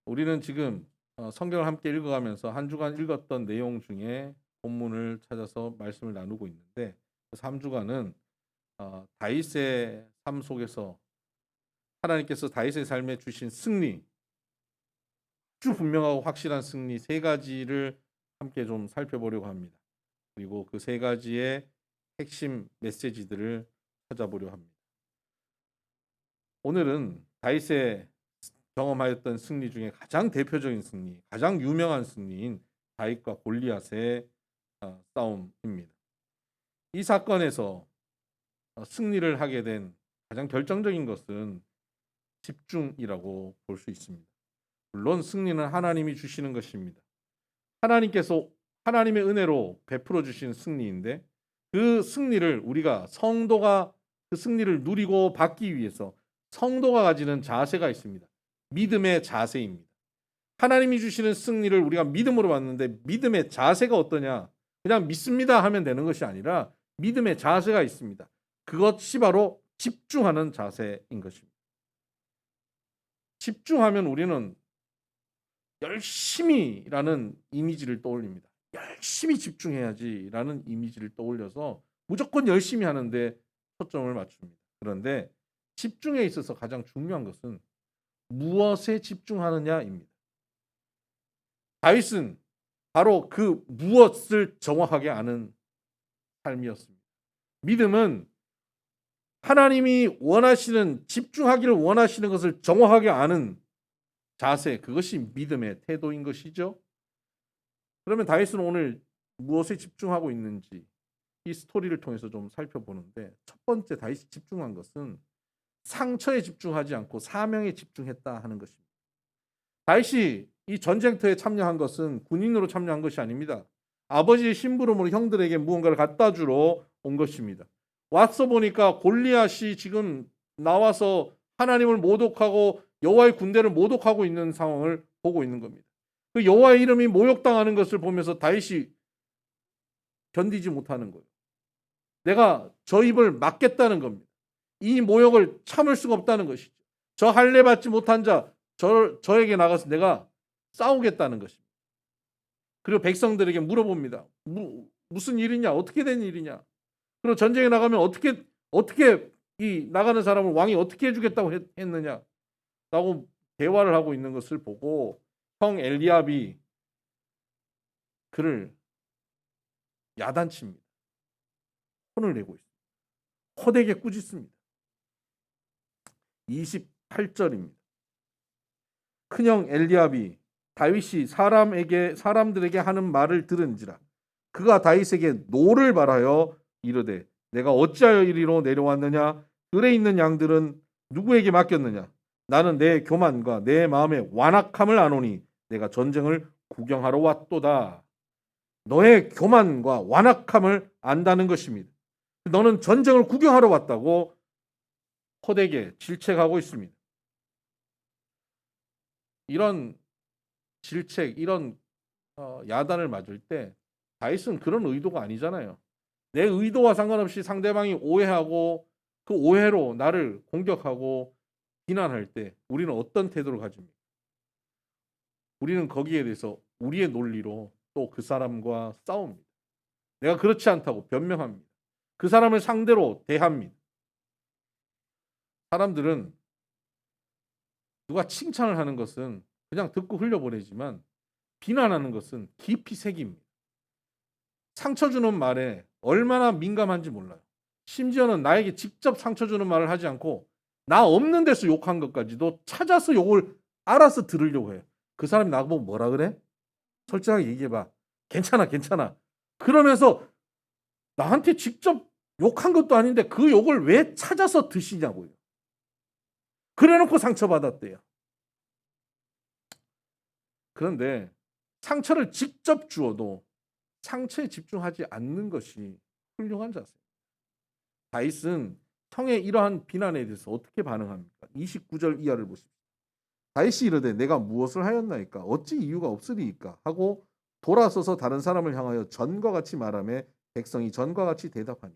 우리는 지금 성경을 함께 읽어가면서 한 주간 읽었던 내용 중에 본문을 찾아서 말씀을 나누고 있는데, 그 3주간은 다윗의 삶 속에서 하나님께서 다윗의 삶에 주신 승리, 아주 분명하고 확실한 승리 세 가지를 함께 좀 살펴보려고 합니다. 그리고 그 세 가지의 핵심 메시지들을 찾아보려 합니다. 오늘은 다윗의 경험하였던 승리 중에 가장 대표적인 승리, 가장 유명한 승리인 다윗과 골리앗의 싸움입니다. 이 사건에서 승리를 하게 된 가장 결정적인 것은 집중이라고 볼 수 있습니다. 물론 승리는 하나님이 주시는 것입니다. 하나님께서 하나님의 은혜로 베풀어 주신 승리인데, 그 승리를 우리가 성도가 그 승리를 누리고 받기 위해서 성도가 가지는 자세가 있습니다. 믿음의 자세입니다. 하나님이 주시는 승리를 우리가 믿음으로 받는데, 믿음의 자세가 어떠냐? 그냥 믿습니다 하면 되는 것이 아니라 믿음의 자세가 있습니다. 그것이 바로 집중하는 자세인 것입니다. 집중하면 우리는 열심히라는 이미지를 떠올립니다. 열심히 집중해야지라는 이미지를 떠올려서 무조건 열심히 하는데 초점을 맞춥니다. 그런데 집중에 있어서 가장 중요한 것은 무엇에 집중하느냐입니다. 다윗은 바로 그 무엇을 정확하게 아는 삶이었습니다. 믿음은 하나님이 원하시는, 집중하기를 원하시는 것을 정확하게 아는 자세, 그것이 믿음의 태도인 것이죠. 그러면 다윗은 오늘 무엇에 집중하고 있는지 이 스토리를 통해서 좀 살펴보는데, 첫 번째 다윗이 집중한 것은 상처에 집중하지 않고 사명에 집중했다 하는 것입니다. 다윗이 이 전쟁터에 참여한 것은 군인으로 참여한 것이 아닙니다. 아버지의 심부름으로 형들에게 무언가를 갖다 주러 온 것입니다. 와서 보니까 골리앗이 지금 나와서 하나님을 모독하고 여호와의 군대를 모독하고 있는 상황을 보고 있는 겁니다. 그 여호와의 이름이 모욕당하는 것을 보면서 다윗이 견디지 못하는 거예요. 내가 저 입을 막겠다는 겁니다. 이 모욕을 참을 수가 없다는 것이죠. 저 할례 받지 못한 자, 저에게 나가서 내가 싸우겠다는 것입니다. 그리고 백성들에게 물어봅니다. 무슨 일이냐? 어떻게 된 일이냐? 그리고 전쟁에 나가면 어떻게 이 나가는 사람을 왕이 어떻게 해주겠다고 했느냐? 라고 대화를 하고 있는 것을 보고 형 엘리압이 그를 야단칩니다. 혼을 내고 있습니다. 호되게 꾸짖습니다. 28절입니다. 큰형 엘리압이 다윗이 사람들에게 하는 말을 들은지라 그가 다윗에게 노를 발하여 이르되 내가 어찌하여 이리로 내려왔느냐? 들에 있는 양들은 누구에게 맡겼느냐? 나는 내 교만과 내 마음의 완악함을 아노니 내가 전쟁을 구경하러 왔도다. 너의 교만과 완악함을 안다는 것입니다. 너는 전쟁을 구경하러 왔다고 호되게 질책하고 있습니다. 이런 질책, 이런 야단을 맞을 때 다윗은 그런 의도가 아니잖아요. 내 의도와 상관없이 상대방이 오해하고 그 오해로 나를 공격하고 비난할 때 우리는 어떤 태도를 가집니까? 우리는 거기에 대해서 우리의 논리로 또 그 사람과 싸웁니다. 내가 그렇지 않다고 변명합니다. 그 사람을 상대로 대합니다. 사람들은 누가 칭찬을 하는 것은 그냥 듣고 흘려보내지만 비난하는 것은 깊이 새깁니다. 상처 주는 말에 얼마나 민감한지 몰라요. 심지어는 나에게 직접 상처 주는 말을 하지 않고 나 없는 데서 욕한 것까지도 찾아서 욕을 알아서 들으려고 해요. 그 사람이 나보고 뭐라 그래? 솔직하게 얘기해봐. 괜찮아, 괜찮아. 그러면서 나한테 직접 욕한 것도 아닌데 그 욕을 왜 찾아서 드시냐고요. 그래놓고 상처받았대요. 그런데 상처를 직접 주어도 상처에 집중하지 않는 것이 훌륭한 자세입니다. 다윗은 형의 이러한 비난에 대해서 어떻게 반응합니까? 29절 이하를 보십시오. 다윗이 이르되 내가 무엇을 하였나이까? 어찌 이유가 없으리이까? 하고 돌아서서 다른 사람을 향하여 전과 같이 말하며 백성이 전과 같이 대답하니.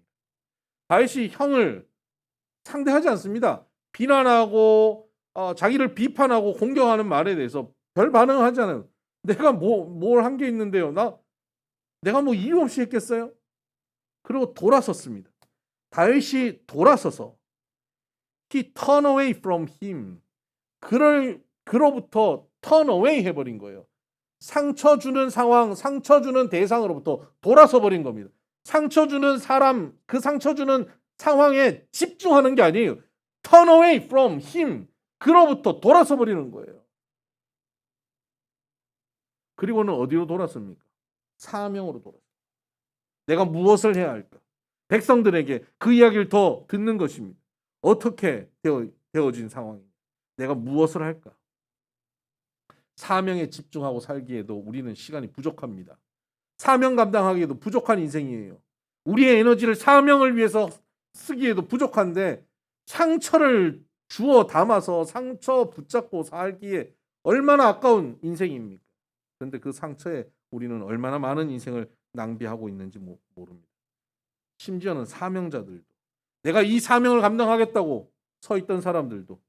다윗이 형을 상대하지 않습니다. 비난하고 자기를 비판하고 공격하는 말에 대해서 별 반응을 하잖아요. 내가 뭘 한 게 있는데요. 내가 뭐 이유 없이 했겠어요? 그리고 돌아섰습니다. 다윗이 돌아서서 he turn away from him. 그로부터 turn away 해버린 거예요. 상처 주는 상황, 상처 주는 대상으로부터 돌아서 버린 겁니다. 상처 주는 사람, 그 상처 주는 상황에 집중하는 게 아니에요. turn away from him. 그로부터 돌아서 버리는 거예요. 그리고는 어디로 돌았습니까? 사명으로 돌았어요. 내가 무엇을 해야 할까? 백성들에게 그 이야기를 더 듣는 것입니다. 어떻게 되어진 상황입니까? 내가 무엇을 할까? 사명에 집중하고 살기에도 우리는 시간이 부족합니다. 사명 감당하기에도 부족한 인생이에요. 우리의 에너지를 사명을 위해서 쓰기에도 부족한데 상처를 주워 담아서 상처 붙잡고 살기에 얼마나 아까운 인생입니까? 그런데 그 상처에 우리는 얼마나 많은 인생을 낭비하고 있는지 모릅니다. 심지어는 사명자들도, 내가 이 사명을 감당하겠다고 서 있던 사람들도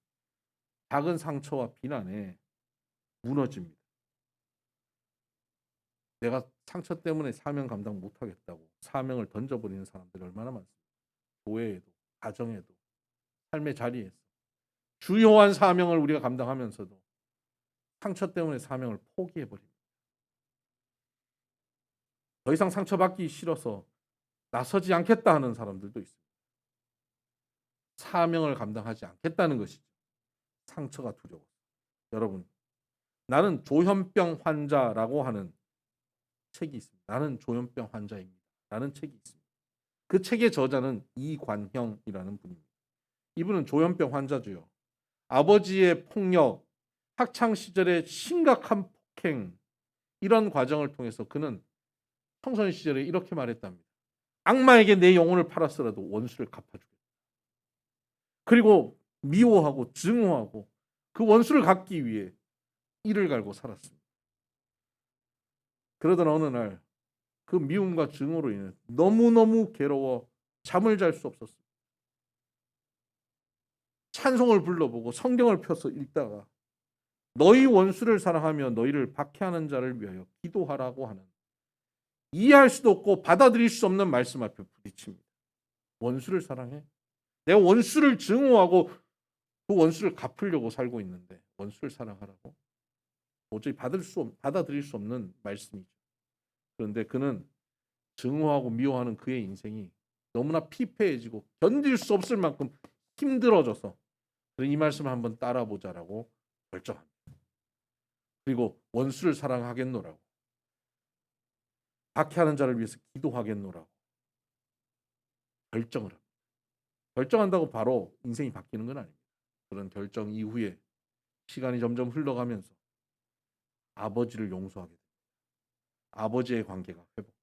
작은 상처와 비난에 무너집니다. 내가 상처 때문에 사명 감당 못하겠다고 사명을 던져버리는 사람들이 얼마나 많습니까? 교회에도, 가정에도, 삶의 자리에서 주요한 사명을 우리가 감당하면서도 상처 때문에 사명을 포기해버립니다. 더 이상 상처받기 싫어서 나서지 않겠다 하는 사람들도 있습니다. 사명을 감당하지 않겠다는 것이죠. 상처가 두려워. 여러분, 나는 조현병 환자라고 하는 책이 있습니다. 나는 조현병 환자입니다. 라는 책이 있습니다. 그 책의 저자는 이관형이라는 분입니다. 이분은 조현병 환자죠. 아버지의 폭력, 학창 시절의 심각한 폭행, 이런 과정을 통해서 그는 청소년 시절에 이렇게 말했답니다. 악마에게 내 영혼을 팔았더라도 원수를 갚아주겠다. 그리고 미워하고 증오하고 그 원수를 갚기 위해 이를 갈고 살았습니다. 그러던 어느 날 그 미움과 증오로 인해 너무너무 괴로워 잠을 잘 수 없었습니다. 찬송을 불러보고 성경을 펴서 읽다가 너희 원수를 사랑하며 너희를 박해하는 자를 위하여 기도하라고 하는 이해할 수도 없고 받아들일 수 없는 말씀 앞에 부딪힙니다. 원수를 사랑해? 내가 원수를 증오하고 그 원수를 갚으려고 살고 있는데 원수를 사랑하라고? 도저히 받아들일 수 없는 말씀이죠. 그런데 그는 증오하고 미워하는 그의 인생이 너무나 피폐해지고 견딜 수 없을 만큼 힘들어져서 이 말씀을 한번 따라보자라고 결정합니다. 그리고 원수를 사랑하겠노라고, 박해하는 자를 위해서 기도하겠노라고 결정을 합니다. 결정한다고 바로 인생이 바뀌는 건 아닙니다. 그런 결정 이후에 시간이 점점 흘러가면서 아버지를 용서하게 됩니다. 아버지의 관계가 회복됩니다.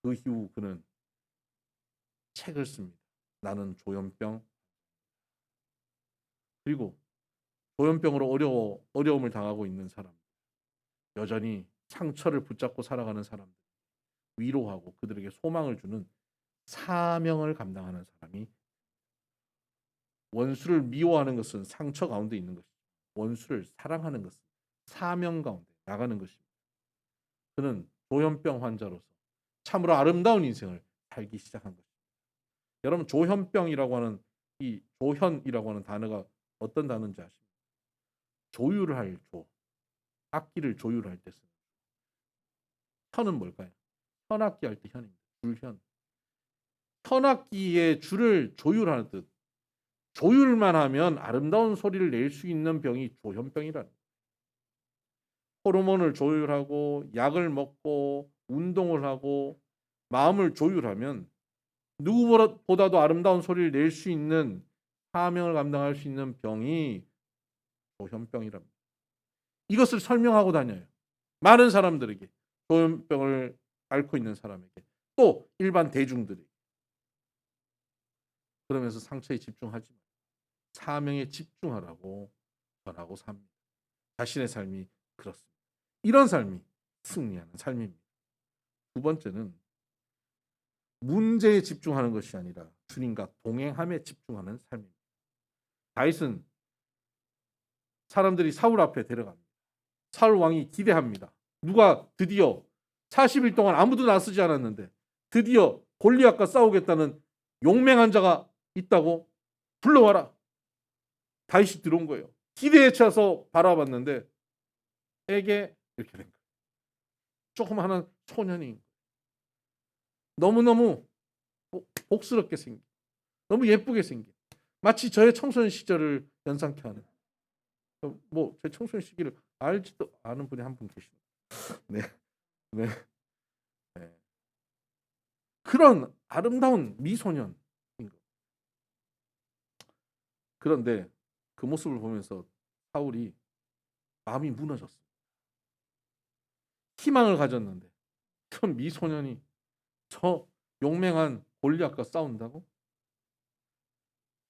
그 이후 그는 책을 씁니다. 나는 조현병. 그리고 조현병으로 어려움을 당하고 있는 사람, 여전히 상처를 붙잡고 살아가는 사람들 위로하고 그들에게 소망을 주는 사명을 감당하는 사람이, 원수를 미워하는 것은 상처 가운데 있는 것이고 원수를 사랑하는 것은 사명 가운데 나가는 것입니다. 그는 조현병 환자로서 참으로 아름다운 인생을 살기 시작한 것입니다. 여러분, 조현병이라고 하는 이 조현이라고 하는 단어가 어떤 단어인지 아십니까? 조율할 조, 악기를 조율할 때 쓰는 현은 뭘까요? 현악기 할 때 현입니다. 줄현. 현악기의 줄을 조율하는 뜻. 조율만 하면 아름다운 소리를 낼 수 있는 병이 조현병이라는 거예요. 호르몬을 조율하고 약을 먹고 운동을 하고 마음을 조율하면 누구보다도 아름다운 소리를 낼 수 있는, 사명을 감당할 수 있는 병이 조현병이랍니다. 이것을 설명하고 다녀요. 많은 사람들에게, 조현병을 앓고 있는 사람에게, 또 일반 대중들에게. 그러면서 상처에 집중하지 마. 사명에 집중하라고 전하고 삽니다. 자신의 삶이 그렇습니다. 이런 삶이 승리하는 삶입니다. 두 번째는 문제에 집중하는 것이 아니라 주님과 동행함에 집중하는 삶입니다. 다윗은 사람들이 사울 앞에 데려갑니다. 사울 왕이 기대합니다. 누가 드디어 40일 동안 아무도 나서지 않았는데 드디어 골리앗과 싸우겠다는 용맹한 자가 있다고 불러와라. 다윗이 들어온 거예요. 기대에 차서 바라봤는데 에게 이렇게 된 거예요. 조그마한 소년이 너무너무 복스럽게 생긴, 너무 예쁘게 생긴, 마치 저의 청소년 시절을 연상케 하는, 뭐 제 청소년 시기를 알지도 않은 분이 한 분 계십니다. 네, 네, 네. 그런 아름다운 미소년인 거. 그런데 그 모습을 보면서 사울이 마음이 무너졌어요. 희망을 가졌는데 그런 미소년이 저 용맹한 골리앗과 싸운다고?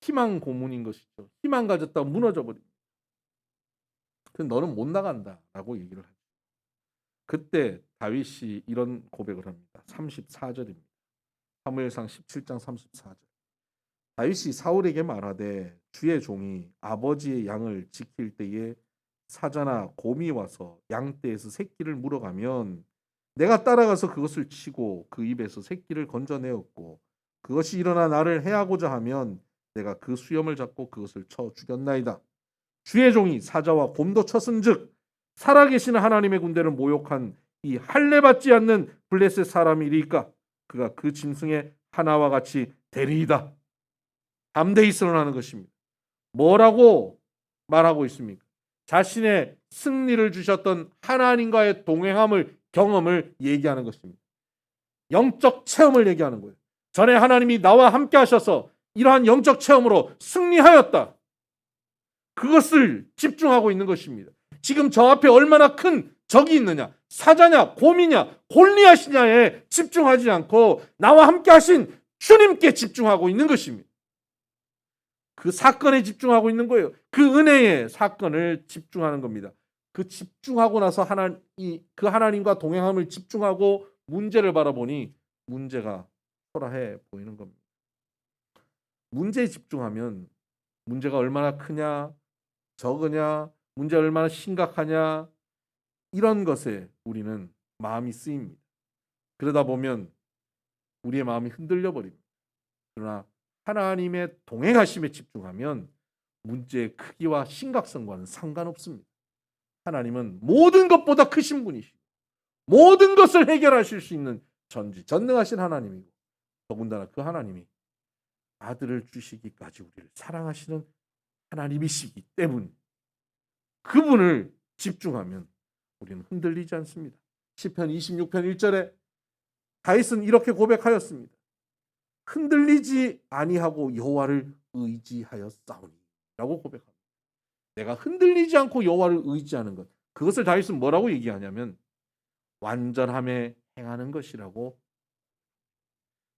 희망 고문인 것이죠. 희망 가졌다가 무너져 버립니다. 그 너는 못 나간다라고 얘기를 하죠. 그때 다윗이 이런 고백을 합니다. 34절입니다. 사무엘상 17장 34절. 다윗이 사울에게 말하되 주의 종이 아버지의 양을 지킬 때에 사자나 곰이 와서 양떼에서 새끼를 물어가면 내가 따라가서 그것을 치고 그 입에서 새끼를 건져내었고 그것이 일어나 나를 해하고자 하면 내가 그 수염을 잡고 그것을 쳐 죽였나이다. 주의 종이 사자와 곰도 쳤은즉 살아계시는 하나님의 군대를 모욕한 이 할례받지 않는 블레셋 사람이리까 그가 그 짐승의 하나와 같이 되리이다. 담대히 선언하는 것입니다. 뭐라고 말하고 있습니까? 자신의 승리를 주셨던 하나님과의 동행함을 경험을 얘기하는 것입니다. 영적 체험을 얘기하는 거예요. 전에 하나님이 나와 함께 하셔서 이러한 영적 체험으로 승리하였다. 그것을 집중하고 있는 것입니다. 지금 저 앞에 얼마나 큰 적이 있느냐, 사자냐, 곰이냐, 골리앗이냐에 집중하지 않고 나와 함께 하신 주님께 집중하고 있는 것입니다. 그 사건에 집중하고 있는 거예요. 그 은혜의 사건을 집중하는 겁니다. 그 집중하고 나서 그 하나님과 동행함을 집중하고 문제를 바라보니 문제가 초라해 보이는 겁니다. 문제에 집중하면 문제가 얼마나 크냐, 적으냐, 문제 얼마나 심각하냐 이런 것에 우리는 마음이 쓰입니다. 그러다 보면 우리의 마음이 흔들려 버립니다. 그러나 하나님의 동행하심에 집중하면 문제의 크기와 심각성과는 상관없습니다. 하나님은 모든 것보다 크신 분이시고 모든 것을 해결하실 수 있는 전능하신 하나님이고 더군다나 그 하나님이 아들을 주시기까지 우리를 사랑하시는 하나님이시기 때문에 그분을 집중하면 우리는 흔들리지 않습니다. 시편 26편 1절에 다윗은 이렇게 고백하였습니다. 흔들리지 아니하고 여호와를 의지하였사오니 라고 고백합니다. 내가 흔들리지 않고 여호와를 의지하는 것, 그것을 다윗은 뭐라고 얘기하냐면 완전함에 행하는 것이라고.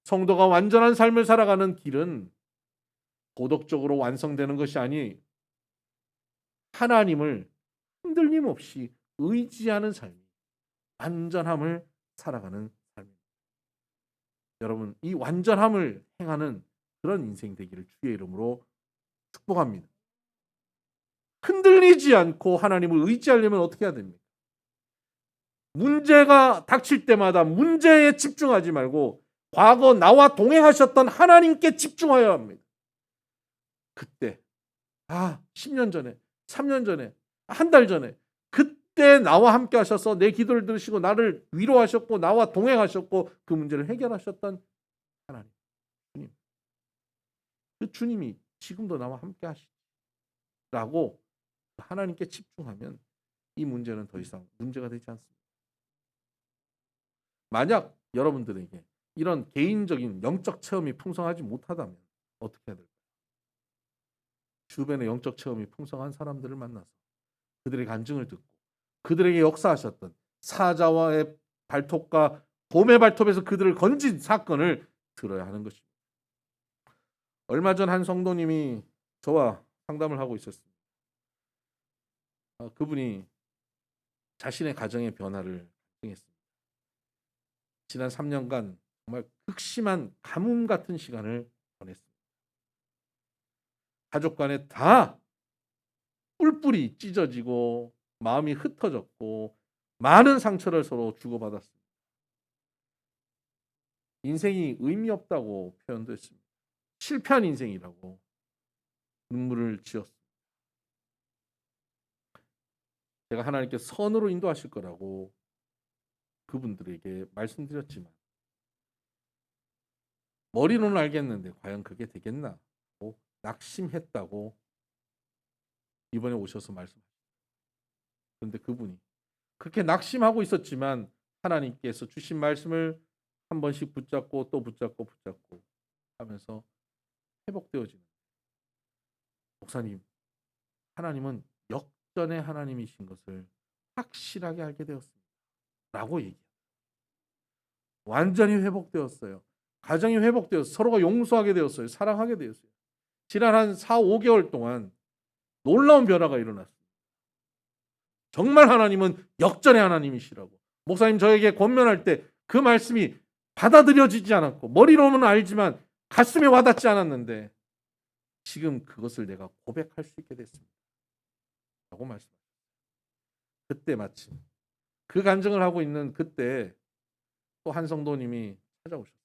성도가 완전한 삶을 살아가는 길은 도덕적으로 완성되는 것이 아니 하나님을 흔들림 없이 의지하는 삶이 완전함을 살아가는 삶입니다. 여러분, 이 완전함을 행하는 그런 인생 되기를 주의 이름으로 축복합니다. 흔들리지 않고 하나님을 의지하려면 어떻게 해야 됩니까? 문제가 닥칠 때마다 문제에 집중하지 말고 과거 나와 동행하셨던 하나님께 집중해야 합니다. 그때 10년 전에, 3년 전에, 한 달 전에 그때 나와 함께 하셔서 내 기도를 들으시고 나를 위로하셨고 나와 동행하셨고 그 문제를 해결하셨던 하나님, 주님. 그 주님이 지금도 나와 함께 하시라고 하나님께 집중하면 이 문제는 더 이상 문제가 되지 않습니다. 만약 여러분들에게 이런 개인적인 영적 체험이 풍성하지 못하다면 어떻게 해야 될까요? 주변에 영적 체험이 풍성한 사람들을 만나서 그들의 간증을 듣고 그들에게 역사하셨던 사자와의 발톱과 곰의 발톱에서 그들을 건진 사건을 들어야 하는 것입니다. 얼마 전 한 성도님이 저와 상담을 하고 있었습니다. 그분이 자신의 가정의 변화를 발생했습니다. 지난 3년간 정말 극심한 가뭄 같은 시간을 보냈습니다. 가족 간에 다 뿔뿔이 찢어지고 마음이 흩어졌고 많은 상처를 서로 주고받았습니다. 인생이 의미 없다고 표현도 했습니다. 실패한 인생이라고 눈물을 지었습니다. 제가 하나님께서 선으로 인도하실 거라고 그분들에게 말씀드렸지만 머리로는 알겠는데 과연 그게 되겠나 하고 낙심했다고 이번에 오셔서 말씀하셨어요. 그런데 그분이 그렇게 낙심하고 있었지만 하나님께서 주신 말씀을 한 번씩 붙잡고 또 붙잡고 하면서 회복되어지는, 목사님, 하나님은 역전의 하나님이신 것을 확실하게 알게 되었습니다 라고 얘기해요. 완전히 회복되었어요. 가정이 회복되어서 서로가 용서하게 되었어요. 사랑하게 되었어요. 지난 한 4, 5개월 동안 놀라운 변화가 일어났습니다. 정말 하나님은 역전의 하나님이시라고. 목사님 저에게 권면할 때 그 말씀이 받아들여지지 않았고 머리로는 알지만 가슴에 와닿지 않았는데 지금 그것을 내가 고백할 수 있게 됐습니다 라고 말씀하셨어요. 그때 마침 그 간증을 하고 있는 그때 또 한 성도님이 찾아오셨어요.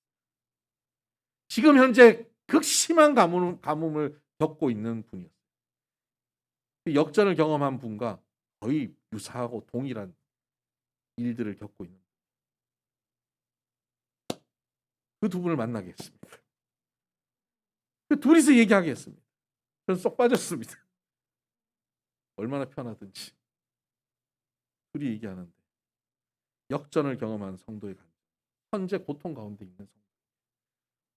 지금 현재 극심한 가뭄을 겪고 있는 분이었어요. 역전을 경험한 분과 거의 유사하고 동일한 일들을 겪고 있는 그 두 분을 만나게 했습니다. 그 둘이서 얘기하게 했습니다. 저는 쏙 빠졌습니다. 얼마나 편하든지. 둘이 얘기하는데 역전을 경험한 성도의 간증, 현재 고통 가운데 있는 성도,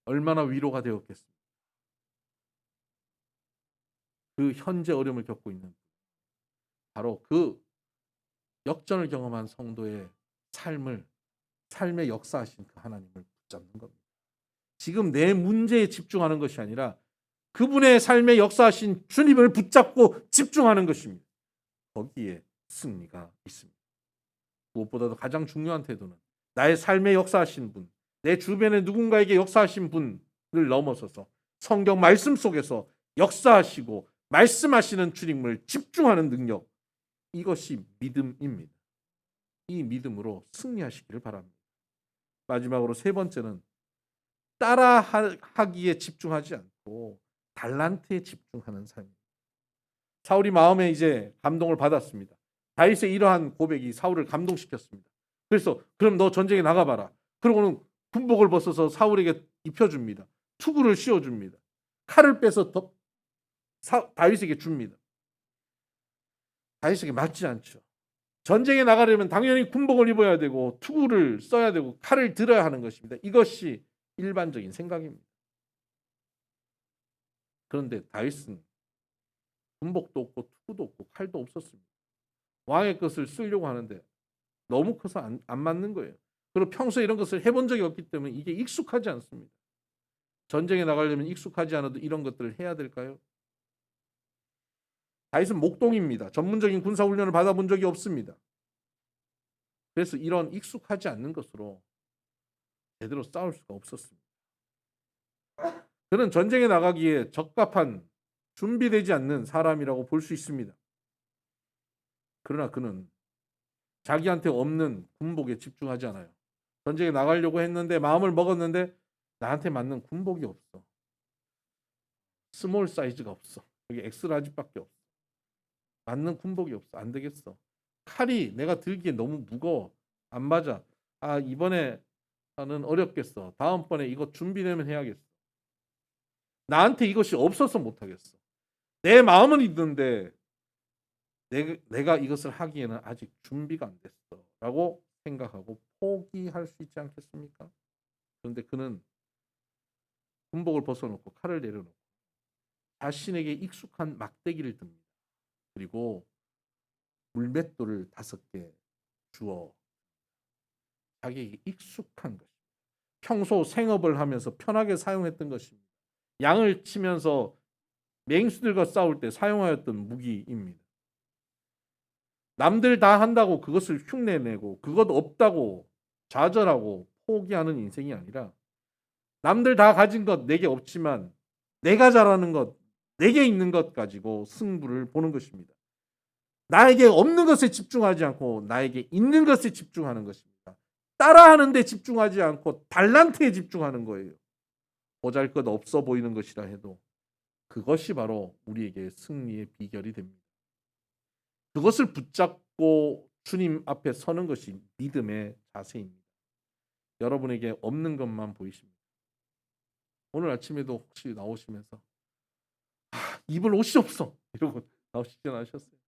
얼마나 위로가 되었겠습니까? 그 현재 어려움을 겪고 있는 바로 그 역전을 경험한 성도의 삶의 역사하신 그 하나님을 붙잡는 겁니다. 지금 내 문제에 집중하는 것이 아니라 그분의 삶의 역사하신 주님을 붙잡고 집중하는 것입니다. 거기에 승리가 있습니다. 무엇보다도 가장 중요한 태도는 나의 삶의 역사하신 분, 내 주변에 누군가에게 역사하신 분을 넘어서서 성경 말씀 속에서 역사하시고 말씀하시는 주님을 집중하는 능력, 이것이 믿음입니다. 이 믿음으로 승리하시기를 바랍니다. 마지막으로 세 번째는 따라하기에 집중하지 않고 달란트에 집중하는 삶입니다. 사울이 마음에 이제 감동을 받았습니다. 다윗의 이러한 고백이 사울을 감동시켰습니다. 그래서 그럼 너 전쟁에 나가봐라. 그러고는 군복을 벗어서 사울에게 입혀줍니다. 투구를 씌워줍니다. 칼을 빼서 다윗에게 줍니다. 다윗에게 맞지 않죠. 전쟁에 나가려면 당연히 군복을 입어야 되고 투구를 써야 되고 칼을 들어야 하는 것입니다. 이것이 일반적인 생각입니다. 그런데 다윗은 군복도 없고 투구도 없고 칼도 없었습니다. 왕의 것을 쓰려고 하는데 너무 커서 안 맞는 거예요. 그리고 평소에 이런 것을 해본 적이 없기 때문에 이게 익숙하지 않습니다. 전쟁에 나가려면 익숙하지 않아도 이런 것들을 해야 될까요? 다윗은 목동입니다. 전문적인 군사훈련을 받아본 적이 없습니다. 그래서 이런 익숙하지 않는 것으로 제대로 싸울 수가 없었습니다. 그는 전쟁에 나가기에 적합한 준비되지 않는 사람이라고 볼 수 있습니다. 그러나 그는 자기한테 없는 군복에 집중하지 않아요. 전쟁에 나가려고 했는데 마음을 먹었는데 나한테 맞는 군복이 없어. 스몰 사이즈가 없어. 여기 엑스라지밖에 없어. 맞는 군복이 없어. 안 되겠어. 칼이 내가 들기에 너무 무거워. 안 맞아. 아, 이번에는 어렵겠어. 다음번에 이거 준비되면 해야겠어. 나한테 이것이 없어서 못하겠어. 내 마음은 있는데 내가 이것을 하기에는 아직 준비가 안 됐어 라고 생각하고 포기할 수 있지 않겠습니까? 그런데 그는 군복을 벗어놓고 칼을 내려놓고 자신에게 익숙한 막대기를 듭니다. 그리고 물맷돌을 5개 주어 자기에게 익숙한 것입니다. 평소 생업을 하면서 편하게 사용했던 것입니다. 양을 치면서 맹수들과 싸울 때 사용하였던 무기입니다. 남들 다 한다고 그것을 흉내내고 그것 없다고 좌절하고 포기하는 인생이 아니라 남들 다 가진 것 내게 없지만 내가 잘하는 것, 내게 있는 것 가지고 승부를 보는 것입니다. 나에게 없는 것에 집중하지 않고 나에게 있는 것에 집중하는 것입니다. 따라하는 데 집중하지 않고 달란트에 집중하는 거예요. 보잘것 없어 보이는 것이라 해도 그것이 바로 우리에게 승리의 비결이 됩니다. 그것을 붙잡고 주님 앞에 서는 것이 믿음의 자세입니다. 여러분에게 없는 것만 보이십니다. 오늘 아침에도 혹시 나오시면서 입을 옷이 없어 이러고 나오시지 않으셨어요?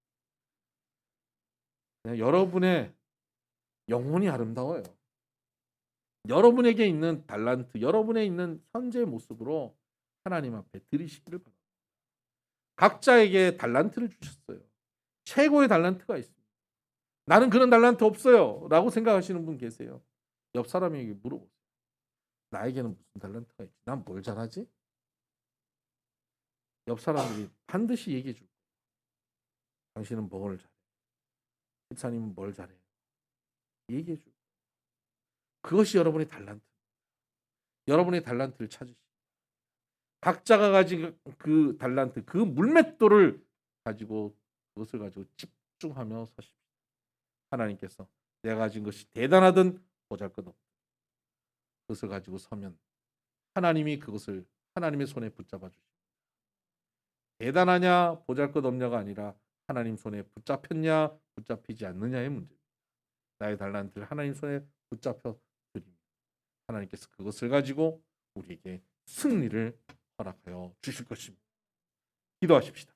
그냥 여러분의 영혼이 아름다워요. 여러분에게 있는 달란트, 여러분에 있는 현재의 모습으로 하나님 앞에 드리시기를 바랍니다. 각자에게 달란트를 주셨어요. 최고의 달란트가 있습니다. 나는 그런 달란트 없어요 라고 생각하시는 분 계세요. 옆 사람에게 물어보세요. 나에게는 무슨 달란트가 있지? 난 뭘 잘하지? 옆 사람들이 반드시 얘기해 줄 거예요. 당신은 뭘 잘해? 집사님은 뭘 잘해? 얘기해 줄 거예요. 그것이 여러분의 달란트. 여러분의 달란트를 찾으시고 각자가 가진 그 달란트, 그 물맷돌을 가지고 그것을 가지고 집중하며 서십시오. 하나님께서 내가 가진 것이 대단하든 보잘것없든 그것을 가지고 서면 하나님이 그것을 하나님의 손에 붙잡아 주십니다. 대단하냐 보잘것없냐가 아니라 하나님 손에 붙잡혔냐 붙잡히지 않느냐의 문제입니다. 나의 달란트를 하나님 손에 붙잡혀 드립니다. 하나님께서 그것을 가지고 우리에게 승리를 허락하여 주실 것입니다. 기도하십시다.